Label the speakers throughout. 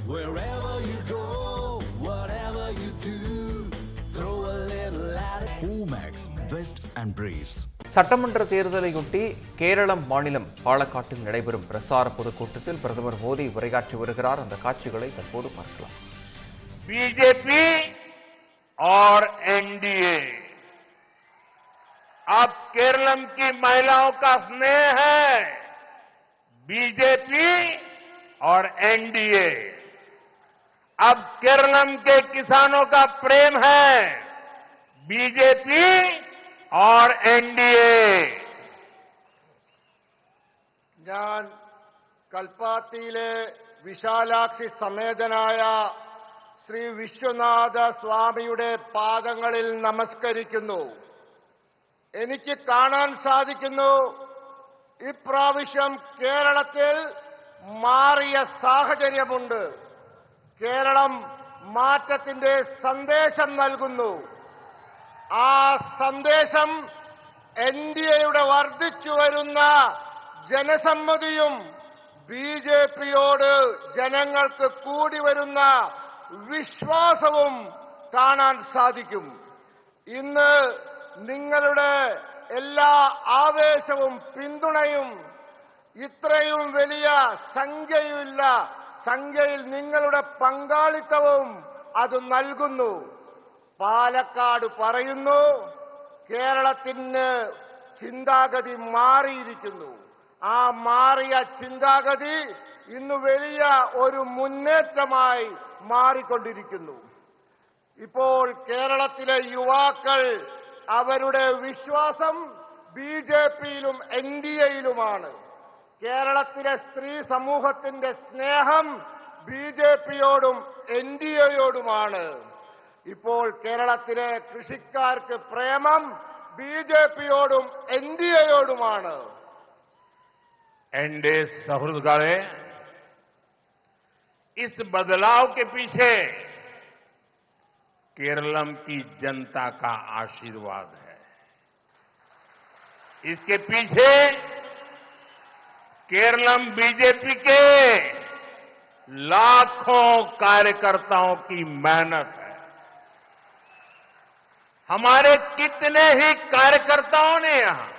Speaker 1: Wherever you go, whatever you do, throw a little at it. Omax, Vest and Briefs.
Speaker 2: சட்டமன்ற தேர்தலையொட்டி கேரளம் மாநிலம் பாலக்காட்டில் நடைபெறும் பிரசார பொதுக்கூட்டத்தில் பிரதமர் மோடி உரையாற்றி வருகிறார். அந்த காட்சிகளை தற்போது பார்க்கலாம்.
Speaker 3: बीजेपी और एनडीए, अब केरलम की महिलाओं का स्नेह है बीजेपी और एनडीए, अब केरलम के किसानों का प्रेम है बीजेपी और एनडीए.
Speaker 4: ഞാൻ കൽപ്പാത്തിയിലെ വിശാലാക്ഷി സമേതനായ ശ്രീ വിശ്വനാഥ സ്വാമിയുടെ പാദങ്ങളിൽ നമസ്കരിക്കുന്നു. എനിക്ക് കാണാൻ സാധിക്കുന്നു, ഇപ്രാവശ്യം കേരളത്തിൽ മാറിയ സാഹചര്യമുണ്ട്. കേരളം മാറ്റത്തിന്റെ സന്ദേശം നൽകുന്നു. ആ സന്ദേശം എൻഡിഎയുടെ വർദ്ധിച്ചു വരുന്ന ജനസമ്മതിയും ബിജെപിയോട് ജനങ്ങൾക്ക് കൂടി വരുന്ന വിശ്വാസവും കാണാൻ സാധിക്കും. ഇന്ന് നിങ്ങളുടെ എല്ലാ ആവേശവും പിന്തുണയും ഇത്രയും വലിയ സംഖ്യയിൽ നിങ്ങളുടെ പങ്കാളിത്തവും അത് നൽകുന്നു. പാലക്കാട് പറയുന്നു, കേരളത്തിന് ചിന്താഗതി മാറിയിരിക്കുന്നു. ആ മാറിയ ചിന്താഗതി ഇന്ന് വലിയ ഒരു മുന്നേറ്റമായി മാറിക്കൊണ്ടിരിക്കുന്നു. ഇപ്പോൾ കേരളത്തിലെ യുവാക്കൾ അവരുടെ വിശ്വാസം ബിജെപിയിലും എൻഡിഎയിലുമാണ്. കേരളത്തിലെ സ്ത്രീ സമൂഹത്തിന്റെ സ്നേഹം ബിജെപിയോടും എൻഡിഎയോടുമാണ്. ഇപ്പോൾ കേരളത്തിലെ കൃഷിക്കാർക്ക് പ്രേമം ബിജെപിയോടും എൻഡിഎയോടുമാണ്.
Speaker 3: एनडीए सहृदगणे, इस बदलाव के पीछे केरलम की जनता का आशीर्वाद है. इसके पीछे केरलम बीजेपी के लाखों कार्यकर्ताओं की मेहनत है. हमारे कितने ही कार्यकर्ताओं ने यहां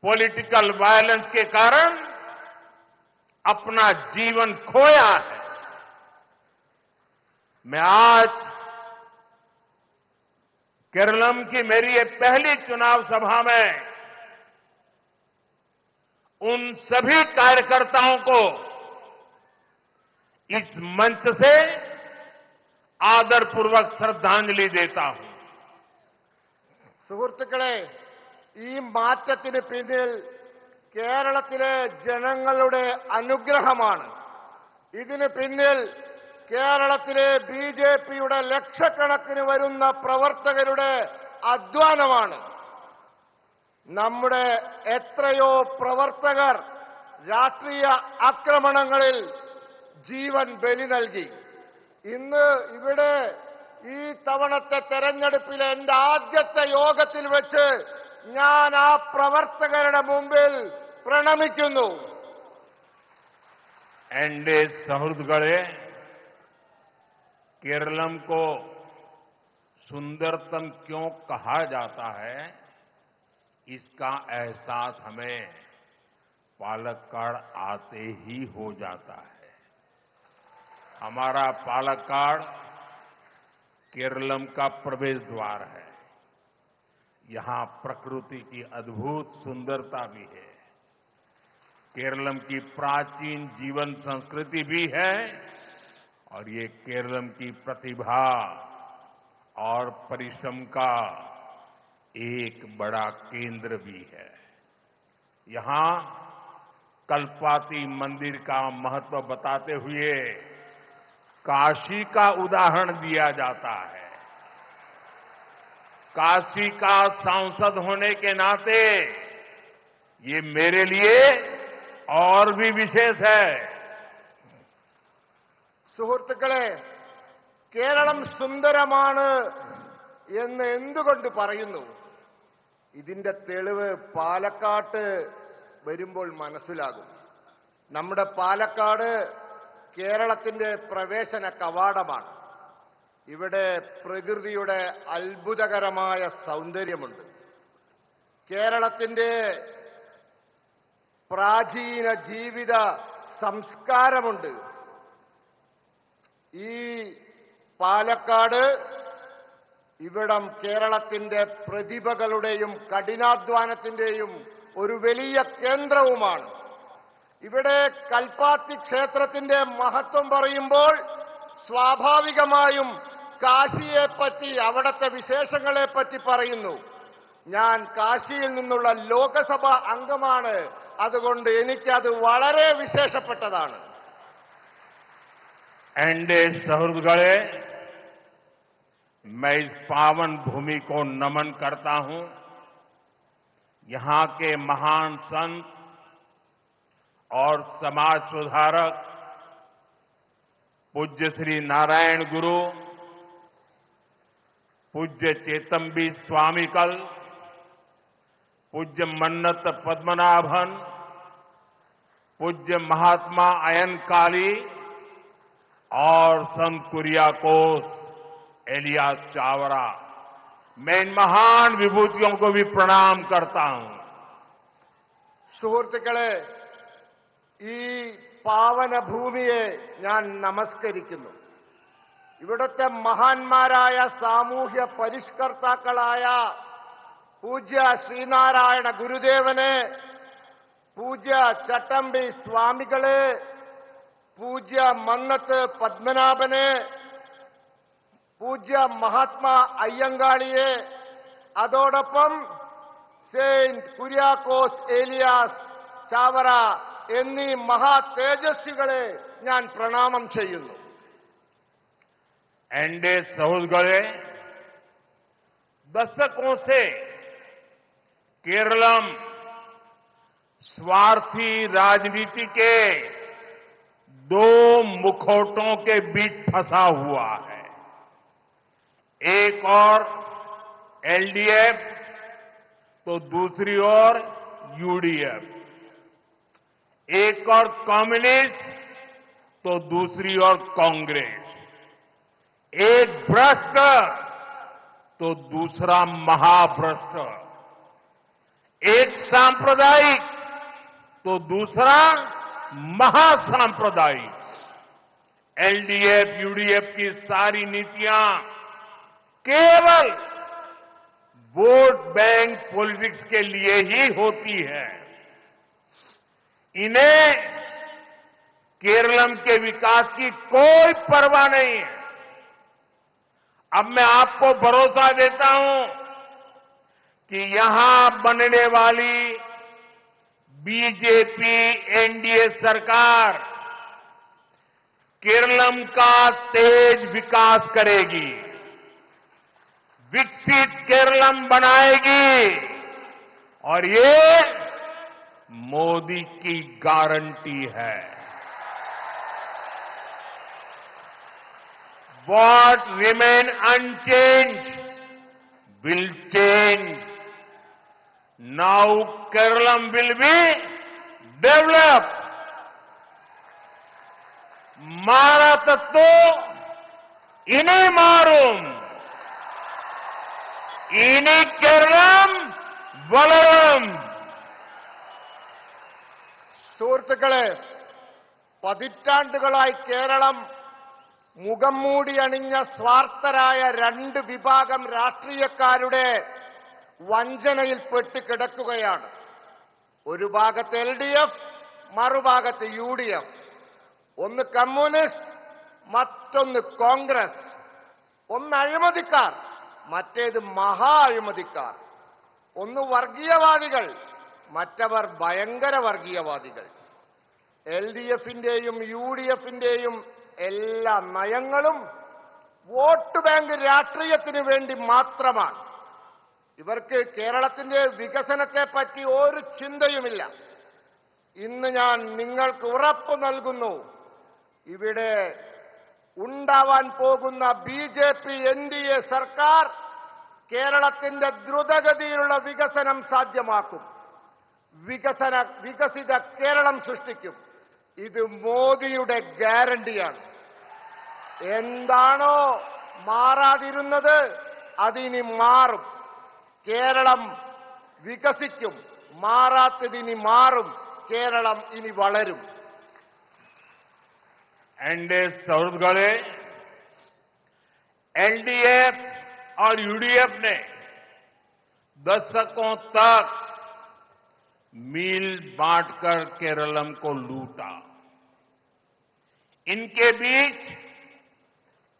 Speaker 3: पॉलिटिकल वायलेंस के कारण अपना जीवन खोया है. मैं आज केरलम की मेरी ये पहली चुनाव सभा में उन सभी कार्यकर्ताओं को इस मंच से आदरपूर्वक श्रद्धांजलि देता हूं.
Speaker 4: സുഹൃത്തുക്കളെ, ഈ മാറ്റത്തിന് പിന്നിൽ കേരളത്തിലെ ജനങ്ങളുടെ അനുഗ്രഹമാണ്. ഇതിന് പിന്നിൽ കേരളത്തിലെ ബിജെപിയുടെ ലക്ഷക്കണക്കിന് വരുന്ന പ്രവർത്തകരുടെ അധ്വാനമാണ്. നമ്മുടെ എത്രയോ പ്രവർത്തകർ രാഷ്ട്രീയ ആക്രമണങ്ങളിൽ ജീവൻ ബലി നൽകി. ഇന്ന് ഇവിടെ ഈ തവണത്തെ തെരഞ്ഞെടുപ്പിലെ എന്റെ ആദ്യത്തെ യോഗത്തിൽ വെച്ച് ഞാൻ ആ പ്രവർത്തകരുടെ മുമ്പിൽ പ്രണമിക്കുന്നു.
Speaker 3: एनडीए सहृदगणे, केरलम को सुंदरतम क्यों कहा जाता है, इसका एहसास हमें पालक्काड़ आते ही हो जाता है. हमारा पालक्काड़ केरलम का प्रवेश द्वार है. यहां प्रकृति की अद्भुत सुंदरता भी है. केरलम की प्राचीन जीवन संस्कृति भी है और ये केरलम की प्रतिभा और परिश्रम का एक बड़ा केंद्र भी है. यहां कल्पाती मंदिर का महत्व बताते हुए काशी का उदाहरण दिया जाता है. काशी का सांसद होने के नाते ये मेरे लिए और भी विशेष है.
Speaker 4: സുഹൃത്തുക്കളെ, കേരളം സുന്ദരമാണ് എന്ന് എന്തുകൊണ്ട് പറയുന്നു? ഇതിന്റെ തെളിവ് പാലക്കാട്ട് വരുമ്പോൾ മനസ്സിലാകും. നമ്മുടെ പാലക്കാട് കേരളത്തിന്റെ പ്രവേശന കവാടമാണ്. ഇവിടെ പ്രകൃതിയുടെ അത്ഭുതകരമായ സൗന്ദര്യമുണ്ട്. കേരളത്തിന്റെ പ്രാചീന ജീവിത സംസ്കാരമുണ്ട്. ഈ പാലക്കാട് ഇവിടം കേരളത്തിന്റെ പ്രതിഭകളുടെയും കഠിനാധ്വാനത്തിന്റെയും ഒരു വലിയ കേന്ദ്രവുമാണ്. ഇവിടെ കൽപ്പാത്തി ക്ഷേത്രത്തിന്റെ മഹത്വം പറയുമ്പോൾ സ്വാഭാവികമായും കാശിയെപ്പറ്റി, അവിടത്തെ വിശേഷങ്ങളെപ്പറ്റി പറയുന്നു. ഞാൻ കാശിയിൽ നിന്നുള്ള ലോകസഭാ അംഗമാണ്. അതുകൊണ്ട് എനിക്കത് വളരെ വിശേഷപ്പെട്ടതാണ്.
Speaker 3: एनडीए सहृदगणे, मैं इस पावन भूमि को नमन करता हूं। यहां के महान संत और समाज सुधारक पूज्य श्री नारायण गुरु, पूज्य चेतम्बी स्वामीकल, पूज्य मन्नत पद्मनाभन, पूज्य महात्मा अयनकाली और संत कुरियाकोस एलियास चावरा, मैं इन महान विभूतियों को भी प्रणाम करता हूं।
Speaker 4: സുഹൃത്തുക്കളെ, ഈ പാവന ഭൂമിയെ ഞാൻ നമസ്കരിക്കുന്നു. ഇവിടുത്തെ മഹാന്മാരായ സാമൂഹ്യ പരിഷ്കർത്താക്കളായ പൂജ്യ ശ്രീനാരായണ ഗുരുദേവനെ, പൂജ്യ ചട്ടമ്പി സ്വാമികളെ, പൂജ്യ മന്നത്ത് പത്മനാഭനെ, പൂജ്യ മഹാത്മാ അയ്യങ്കാളിയെ, അതോടൊപ്പം സെയിന്റ് കുര്യാക്കോസ് ഏലിയാസ് ചാവറ എന്നീ മഹാ തേജസ്വികളെ ഞാൻ പ്രണാമം ചെയ്യുന്നു.
Speaker 3: एनडीए सहृदगणे, दशकों से केरलम स्वार्थी राजनीति के दो मुखौटों के बीच फंसा हुआ है। एक और एलडीएफ तो दूसरी ओर यूडीएफ, एक और कम्युनिस्ट तो दूसरी ओर कांग्रेस, एक भ्रष्ट तो दूसरा महाभ्रष्ट, एक सांप्रदायिक तो दूसरा महासांप्रदायिक। एलडीएफ यूडीएफ की सारी नीतियां केवल वोट बैंक पॉलिटिक्स के लिए ही होती है। इन्हें केरलम के विकास की कोई परवाह नहीं है। अब मैं आपको भरोसा देता हूं कि यहां बनने वाली बीजेपी एनडीए सरकार केरलम का तेज विकास करेगी, विकसित केरलम बनाएगी और ये मोदी की गारंटी है। What remain unchanged will change. Now Kerala will be developed. मारा तत्व इन्हें मारूम, इन्हीं केरलम വളരും.
Speaker 4: സുഹൃത്തുക്കളെ, പതിറ്റാണ്ടുകളായി കേരളം മുഖം മൂടി അണിഞ്ഞ സ്വാർത്ഥരായ രണ്ട് വിഭാഗം രാഷ്ട്രീയക്കാരുടെ വഞ്ചനയിൽപ്പെട്ട് കിടക്കുകയാണ്. ഒരു ഭാഗത്ത് LDF, മറുഭാഗത്ത് UDF. ഒന്ന് കമ്മ്യൂണിസ്റ്റ്, മറ്റൊന്ന് കോൺഗ്രസ്. ഒന്ന് അഴിമതിക്കാർ, മറ്റേത് മഹാ അഴിമതിക്കാർ. ഒന്ന് വർഗീയവാദികൾ, മറ്റവർ ഭയങ്കര വർഗീയവാദികൾ. LDFന്റെയും UDFന്റെയും എല്ലാ നയങ്ങളും വോട്ട് ബാങ്ക് രാഷ്ട്രീയത്തിന് വേണ്ടി മാത്രമാണ്. ഇവർക്ക് കേരളത്തിന്റെ വികസനത്തെ പറ്റി ഒരു ചിന്തയുമില്ല. ഇന്ന് ഞാൻ നിങ്ങൾക്ക് ഉറപ്പ് നൽകുന്നു, ഇവിടെ ഉണ്ടാവാൻ പോകുന്ന BJP NDA സർക്കാർ കേരളത്തിന്റെ ദ്രുതഗതിയിലുള്ള വികസനം സാധ്യമാക്കും. വികസിത കേരളം സൃഷ്ടിക്കും. ഇത് മോദിയുടെ ഗ്യാരണ്ടിയാണ്. എന്താണോ മാറാതിരുന്നത് അതിനി മാറും. കേരളം വികസിക്കും. മാറാത്തതിനി മാറും. കേരളം ഇനി വളരും.
Speaker 3: एनडीए सहृदगणे एलडीएफ और यूडीएफ ने दशकों तक मील बांटकर केरलम को लूटा. इनके बीच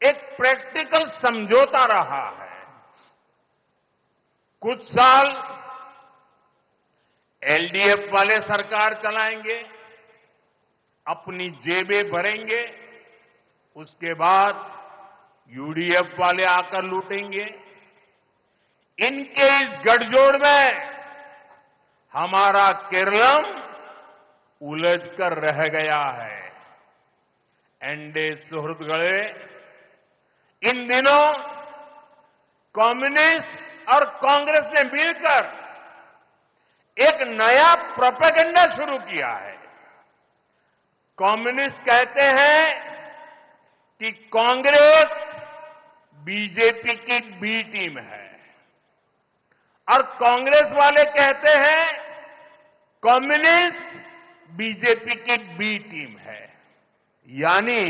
Speaker 3: एक प्रैक्टिकल समझौता रहा है. कुछ साल एलडीएफ वाले सरकार चलाएंगे, अपनी जेबें भरेंगे, उसके बाद यूडीएफ वाले आकर लूटेंगे. इनके इस गठजोड़ में हमारा केरलम उलझकर रह गया है. एनडीए सुहृदगणे इन दिनों कम्युनिस्ट और कांग्रेस ने मिलकर एक नया प्रोपेगेंडा शुरू किया है. कम्युनिस्ट कहते हैं कि कांग्रेस बीजेपी की बी टीम है और कांग्रेस वाले कहते हैं कम्युनिस्ट बीजेपी की बी टीम है. यानी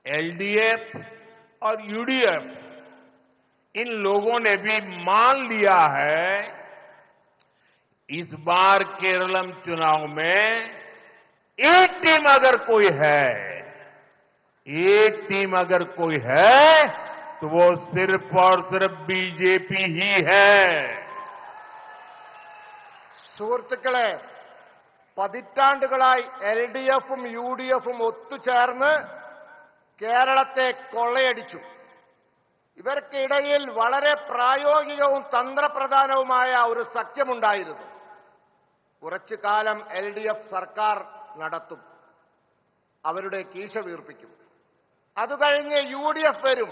Speaker 3: एलडीएफ और यूडीएफ इन लोगों ने भी मान लिया है इस बार केरलम चुनाव में एक टीम अगर कोई है तो वो सिर्फ और सिर्फ बीजेपी ही है.
Speaker 4: സുഹൃത്തുക്കളെ, പതിറ്റാണ്ടുകളായി എൽഡിഎഫും യുഡിഎഫും ഒത്തുചേർന്ന് കേരളത്തെ കൊള്ളയടിച്ചു. ഇവർക്കിടയിൽ വളരെ പ്രായോഗികവും തന്ത്രപ്രധാനവുമായ ഒരു സഖ്യമുണ്ടായിരുന്നു. കുറച്ചു കാലം എൽഡിഎഫ് സർക്കാർ നടത്തും, അവരുടെ കീശ വീർപ്പിക്കും. അത് കഴിഞ്ഞ് യുഡിഎഫ് വരും,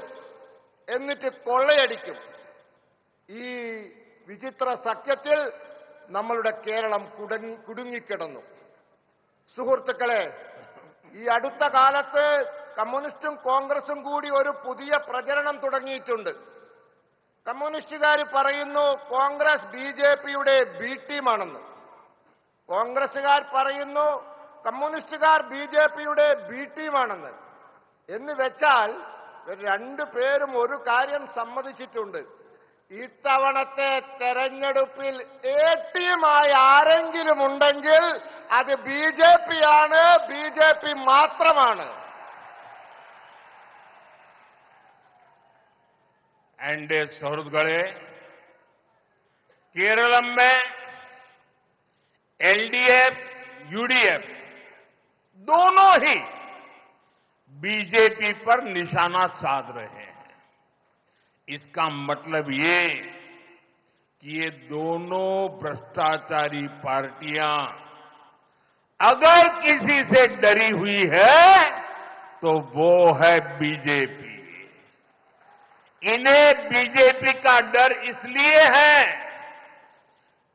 Speaker 4: എന്നിട്ട് കൊള്ളയടിക്കും. ഈ വിചിത്ര സഖ്യത്തിൽ നമ്മളുടെ കേരളം കുടുങ്ങിക്കിടന്നു. സുഹൃത്തുക്കളെ, ഈ അടുത്ത കാലത്ത് കമ്മ്യൂണിസ്റ്റും കോൺഗ്രസും കൂടി ഒരു പുതിയ പ്രചരണം തുടങ്ങിയിട്ടുണ്ട്. കമ്മ്യൂണിസ്റ്റുകാർ പറയുന്നു കോൺഗ്രസ് ബിജെപിയുടെ ബി ടീമാണെന്ന്. കോൺഗ്രസുകാർ പറയുന്നു കമ്മ്യൂണിസ്റ്റുകാർ ബിജെപിയുടെ ബി ടീമാണെന്ന്. എന്ന് വെച്ചാൽ രണ്ടു പേരും ഒരു കാര്യം സമ്മതിച്ചിട്ടുണ്ട്. ഇത്തവണത്തെ തെരഞ്ഞെടുപ്പിൽ എ ടീമായി ആരെങ്കിലും ഉണ്ടെങ്കിൽ അത് ബിജെപി ആണ്, ബിജെപി മാത്രമാണ്.
Speaker 3: एनडीए सहृदगणे केरलम में एलडीएफ यूडीएफ दोनों ही बीजेपी पर निशाना साध रहे हैं. इसका मतलब ये कि ये दोनों भ्रष्टाचारी पार्टियां अगर किसी से डरी हुई है तो वो है बीजेपी. इन्हें बीजेपी का डर इसलिए है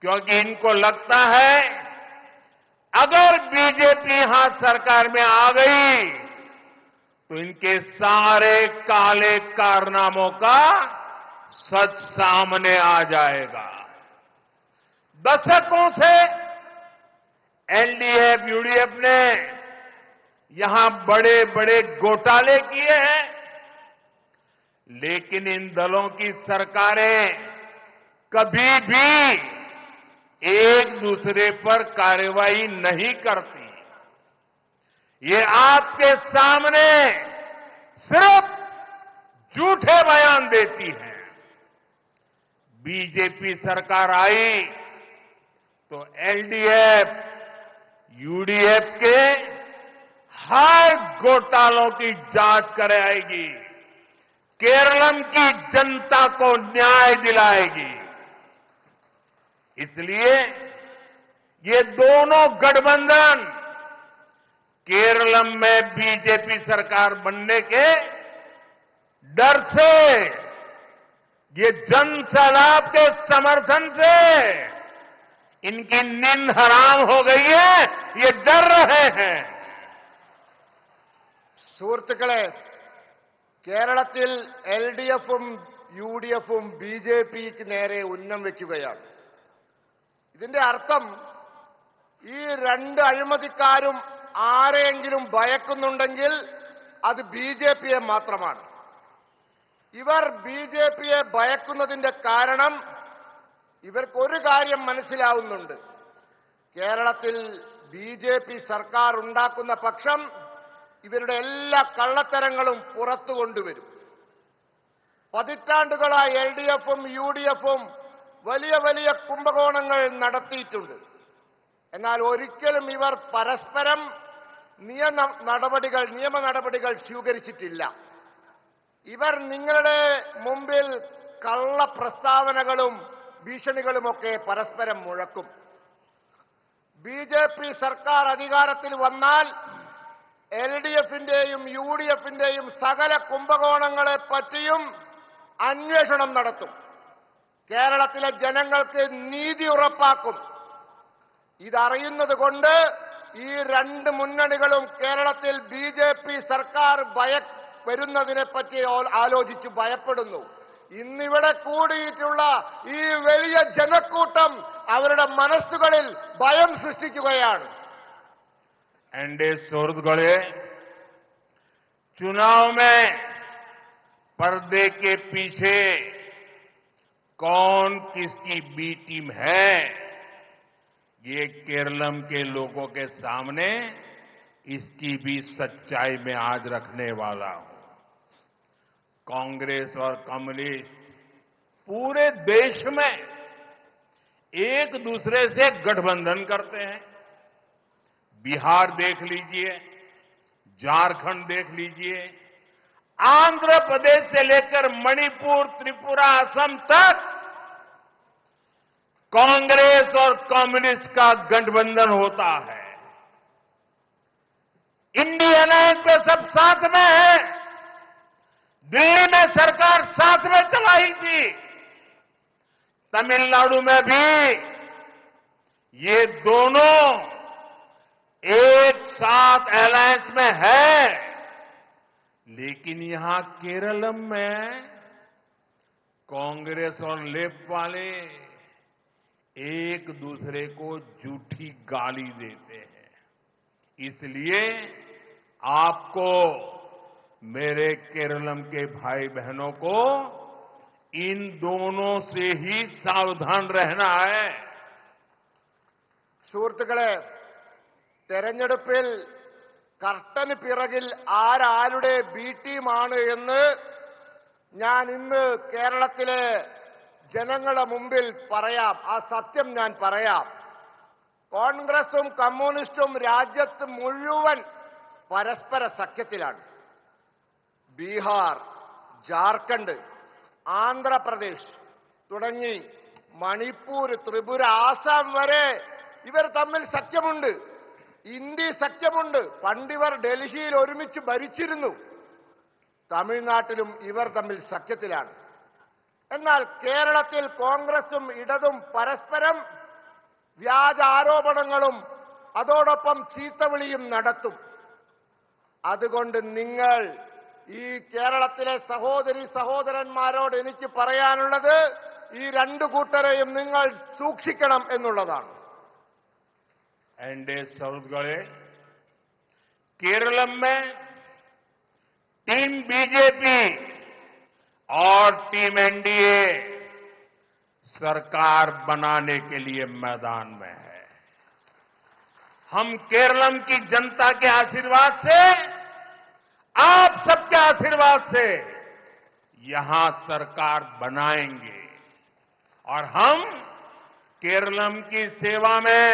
Speaker 3: क्योंकि इनको लगता है अगर बीजेपी यहां सरकार में आ गई तो इनके सारे काले कारनामों का सच सामने आ जाएगा. दशकों से एलडीएफ यूडीएफ ने यहां बड़े बड़े घोटाले किए हैं, लेकिन इन दलों की सरकारें कभी भी एक दूसरे पर कार्रवाई नहीं करती. ये आपके सामने सिर्फ झूठे बयान देती हैं. बीजेपी सरकार आई तो एलडीएफ यूडीएफ के हर घोटालों की जांच कराएगी, केरलम की जनता को न्याय दिलाएगी. इसलिए ये दोनों गठबंधन केरलम में बीजेपी सरकार बनने के डर से, ये जन सैलाब के समर्थन से इनकी नींद हराम हो गई है, ये डर रहे हैं।
Speaker 4: സുഹൃത്തുക്കളെ, കേരളത്തിൽ LDFും UDFും BJPക്ക് നേരെ ഉന്നം വെക്കുകയാണ്. ഇതിന്റെ അർത്ഥം ഈ രണ്ട് അഴിമതിക്കാരും ആരെയെങ്കിലും ഭയക്കുന്നുണ്ടെങ്കിൽ അത് BJPയെ മാത്രമാണ്. ഇവർ BJPയെ ഭയക്കുന്നതിന്റെ കാരണം ഇവർക്കൊരു കാര്യം മനസ്സിലാവുന്നുണ്ട്. കേരളത്തിൽ BJP സർക്കാർ ഉണ്ടാക്കുന്ന പക്ഷം ഇവരുടെ എല്ലാ കള്ളത്തരങ്ങളും പുറത്തു കൊണ്ടുവരും. പതിറ്റാണ്ടുകളായി LDFും UDFും വലിയ വലിയ കുംഭകോണങ്ങൾ നടത്തിയിട്ടുണ്ട്. എന്നാൽ ഒരിക്കലും ഇവർ പരസ്പരം നിയമ നടപടികൾ സ്വീകരിച്ചിട്ടില്ല. ഇവർ നിങ്ങളുടെ മുമ്പിൽ കള്ള പ്രസ്താവനകളും ഭീഷണികളുമൊക്കെ പരസ്പരം മുഴക്കും. BJP സർക്കാർ അധികാരത്തിൽ വന്നാൽ LDFന്റെയും UDFന്റെയും സകല കുംഭകോണങ്ങളെ പറ്റിയും അന്വേഷണം നടത്തും. കേരളത്തിലെ ജനങ്ങൾക്ക് നീതി ഉറപ്പാക്കും. ഇതറിയുന്നത് കൊണ്ട് ഈ രണ്ട് മുന്നണികളും കേരളത്തിൽ BJP സർക്കാർ വരുന്നതിനെ പറ്റി ആലോചിച്ച് ഭയപ്പെടുന്നു. ഇന്നിവിടെ കൂടിയിട്ടുള്ള ഈ വലിയ ജനക്കൂട്ടം അവരുടെ മനസ്സുകളിൽ ഭയം സൃഷ്ടിക്കുകയാണ്.
Speaker 3: एनडीए सुहृदगढ़े चुनाव में पर्दे के पीछे कौन किसकी बी टीम है, ये केरलम के लोगों के सामने इसकी भी सच्चाई में आज रखने वाला हूं। कांग्रेस और कम्युनिस्ट पूरे देश में एक दूसरे से गठबंधन करते हैं। बिहार देख लीजिए, झारखंड देख लीजिए, आंध्र प्रदेश से लेकर मणिपुर, त्रिपुरा, असम तक कांग्रेस और कम्युनिस्ट का गठबंधन होता है। इंडिया अलायंस पे सब साथ में है। दिल्ली में सरकार साथ में चलाई थी, तमिलनाडु में भी ये दोनों एक साथ अलायंस में है। लेकिन यहां केरलम में कांग्रेस और लेफ्ट वाले एक दूसरे को झूठी गाली देते हैं। इसलिए आपको, मेरे केरलम के भाई बहनों को, इन दोनों से ही सावधान रहना है।
Speaker 4: സുഹൃത്തുക്കളെ, തെരഞ്ഞെടുപ്പിൽ കർട്ടന് പിറകിൽ ആരാരുടെ ബി ടീമാണ് എന്ന് ഞാൻ ഇന്ന് കേരളത്തിലെ ജനങ്ങളുടെ മുമ്പിൽ പറയാം. ആ സത്യം ഞാൻ പറയാം. കോൺഗ്രസും കമ്മ്യൂണിസ്റ്റും രാജ്യത്ത് മുഴുവൻ പരസ്പര സഖ്യത്തിലാണ്. ബീഹാർ, ജാർഖണ്ഡ്, ആന്ധ്രാപ്രദേശ് തുടങ്ങി മണിപ്പൂർ, ത്രിപുര, ആസാം വരെ ഇവർ തമ്മിൽ സഖ്യമുണ്ട്. ഇന്ത്യ സഖ്യമുണ്ട്. പണ്ടിവർ ഡൽഹിയിൽ ഒരുമിച്ച് ഭരിച്ചിരുന്നു. തമിഴ്നാട്ടിലും ഇവർ തമ്മിൽ സഖ്യത്തിലാണ്. എന്നാൽ കേരളത്തിൽ കോൺഗ്രസും ഇടതും പരസ്പരം വ്യാജ ആരോപണങ്ങളും അതോടൊപ്പം ചീത്തവിളിയും നടത്തും. അതുകൊണ്ട് നിങ്ങൾ ഈ കേരളത്തിലെ സഹോദരി സഹോദരന്മാരോട് എനിക്ക് പറയാനുള്ളത്, ഈ രണ്ടു കൂട്ടരെയും നിങ്ങൾ സൂക്ഷിക്കണം എന്നുള്ളതാണ്.
Speaker 3: एनडीए सौरगढ़े केरलम में टीम बीजेपी और टीम एनडीए सरकार बनाने के लिए मैदान में है। हम केरलम की जनता के आशीर्वाद से, आप सबके आशीर्वाद से यहां सरकार बनाएंगे और हम केरलम की सेवा में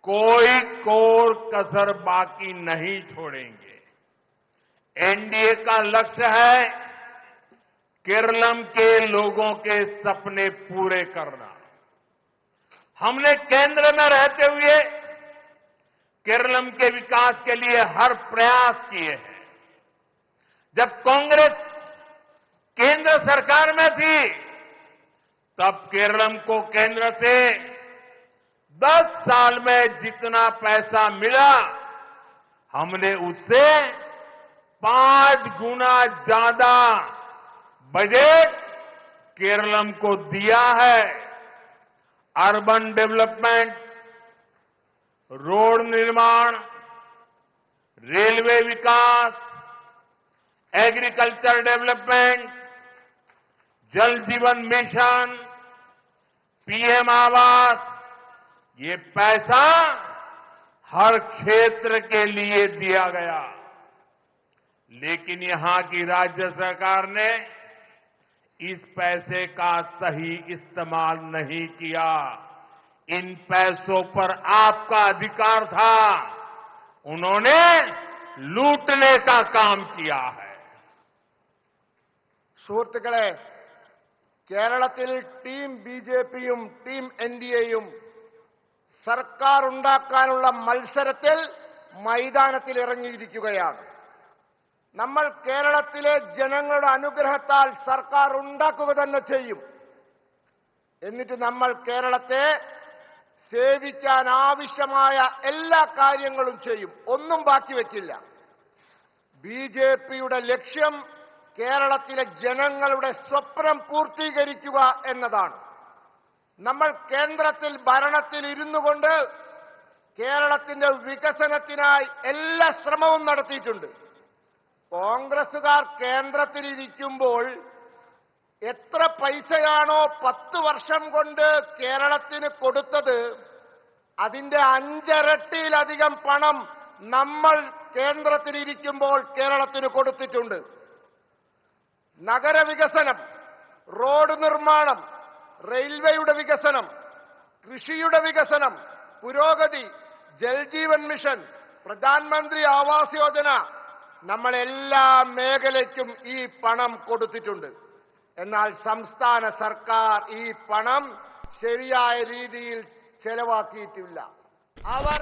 Speaker 3: कोई कोर कसर बाकी नहीं छोड़ेंगे। एनडीए का लक्ष्य है केरलम के लोगों के सपने पूरे करना। हमने केंद्र में रहते हुए केरलम के विकास के लिए हर प्रयास किए हैं। जब कांग्रेस केंद्र सरकार में थी, तब केरलम को केंद्र से 10 साल में जितना पैसा मिला हमने उससे 5 गुना ज्यादा बजट केरलम को दिया है। अर्बन डेवलपमेंट, रोड निर्माण, रेलवे विकास, एग्रीकल्चर डेवलपमेंट, जल जीवन मिशन, पीएम आवास, ये पैसा हर क्षेत्र के लिए दिया गया। लेकिन यहां की राज्य सरकार ने इस पैसे का सही इस्तेमाल नहीं किया। इन पैसों पर आपका अधिकार था, उन्होंने लूटने का काम किया है।
Speaker 4: സുഹൃത്തുക്കളെ, കേരളത്തിൽ ടീം ബി.ജെ.പിയും ടീം എൻ.ഡി.എയും സർക്കാർ ഉണ്ടാക്കാനുള്ള മത്സരത്തിൽ മൈതാനത്തിൽ ഇറങ്ങിയിരിക്കുകയാണ്. നമ്മൾ കേരളത്തിലെ ജനങ്ങളുടെ അനുഗ്രഹത്താൽ സർക്കാർ ഉണ്ടാക്കുക തന്നെ ചെയ്യും. എന്നിട്ട് നമ്മൾ കേരളത്തെ സേവിക്കാൻ ആവശ്യമായ എല്ലാ കാര്യങ്ങളും ചെയ്യും. ഒന്നും ബാക്കി വെക്കില്ല. ബി.ജെ.പിയുടെ ലക്ഷ്യം കേരളത്തിലെ ജനങ്ങളുടെ സ്വപ്നം പൂർത്തീകരിക്കുക എന്നതാണ്. നമ്മൾ കേന്ദ്രത്തിൽ ഭരണത്തിൽ ഇരുന്നു കൊണ്ട് കേരളത്തിന്റെ വികസനത്തിനായി എല്ലാ ശ്രമവും നടത്തിയിട്ടുണ്ട്. കോൺഗ്രസുകാർ കേന്ദ്രത്തിലിരിക്കുമ്പോൾ എത്ര പൈസയാണോ 10 വർഷം കൊണ്ട് കേരളത്തിന് കൊടുത്തത്, അതിന്റെ 5 ഇരട്ടിയിലധികം പണം നമ്മൾ കേന്ദ്രത്തിലിരിക്കുമ്പോൾ കേരളത്തിന് കൊടുത്തിട്ടുണ്ട്. നഗരവികസനം, റോഡ് നിർമ്മാണം, റെയിൽവേയുടെ വികസനം, കൃഷിയുടെ വികസനം, പുരോഗതി, ജൽജീവൻ മിഷൻ, പ്രധാനമന്ത്രി ആവാസ് യോജന, നമ്മൾ എല്ലാ മേഖലയ്ക്കും ഈ പണം കൊടുത്തിട്ടുണ്ട്. എന്നാൽ സംസ്ഥാന സർക്കാർ ഈ പണം ശരിയായ രീതിയിൽ ചെലവാക്കിയിട്ടില്ല. അവർ